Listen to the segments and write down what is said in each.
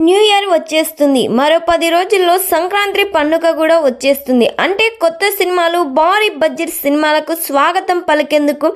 New year వచ్చేస్తుంది. మరో 10 రోజుల్లో సంక్రాంతి పండుగ కూడా వచ్చేస్తుంది. అంటే కొత్త సినిమాలు, భారీ బడ్జెట్ సినిమాలకు స్వాగతం పలికేందుకు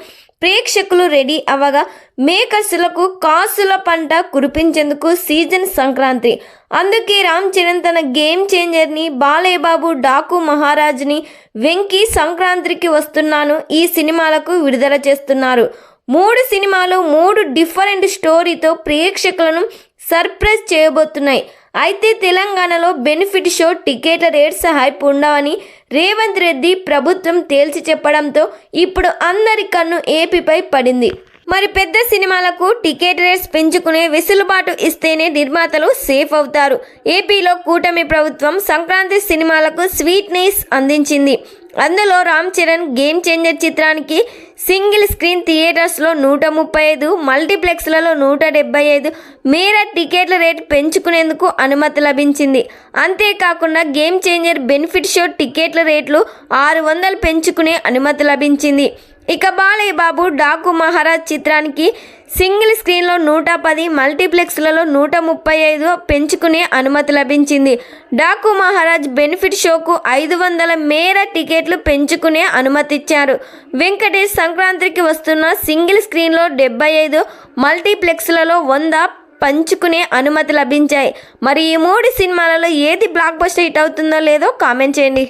ప్రేక్షకులు రెడీ అవ్వగా మేకర్స్లకు కాసుల పంట కురిపించేందుకు సీజన్ సంక్రాంతి. అందుకే రామ్ చరణ్ తన గేమ్ చేంజర్ని, బాలయ్యబాబు డాకు మహారాజ్ని, వెంకీ సంక్రాంతికి వస్తున్నాను ఈ సినిమాలకు విడుదల చేస్తున్నారు. 3 సినిమాలు 3 డిఫరెంట్ స్టోరీతో ప్రేక్షకులను సర్ప్రైజ్ చేయబోతున్నాయి. అయితే తెలంగాణలో బెనిఫిట్ షో టికెట్ల రేట్స్ హైప్ ఉండవని రేవంత్ రెడ్డి ప్రభుత్వం తేల్చి చెప్పడంతో ఇప్పుడు అందరి కన్ను ఏపీపై పడింది. మరి పెద్ద సినిమాలకు టికెట్ రేట్స్ పెంచుకునే వెసులుబాటు ఇస్తేనే నిర్మాతలు సేఫ్ అవుతారు. ఏపీలో కూటమి ప్రభుత్వం సంక్రాంతి సినిమాలకు స్వీట్నెస్ అందించింది. అందులో రామ్ చరణ్ గేమ్ చేంజర్ చిత్రానికి సింగిల్ స్క్రీన్ థియేటర్స్లో 135, మల్టీప్లెక్స్లలో 175 మేర టికెట్ల రేటు పెంచుకునేందుకు అనుమతి లభించింది. అంతేకాకుండా గేమ్ చేంజర్ బెనిఫిట్ షో టికెట్ల రేట్లు 600 పెంచుకునే అనుమతి లభించింది. ఇక బాలయ్యబాబు డాకు మహారాజ్ చిత్రానికి సింగిల్ స్క్రీన్లో 110, మల్టీప్లెక్స్లలో 135 పెంచుకునే అనుమతి లభించింది. డాకు మహారాజ్ బెనిఫిట్ షోకు 500 మేర టికెట్లు పెంచుకునే అనుమతి ఇచ్చారు. వెంకటేష్ సంక్రాంతికి వస్తున్న సింగిల్ స్క్రీన్లో 75, మల్టీప్లెక్స్లలో 100 పంచుకునే అనుమతి లభించాయి. మరి ఈ 3 సినిమాలలో ఏది బ్లాక్ బస్టర్ హిట్ అవుతుందో లేదో కామెంట్ చేయండి.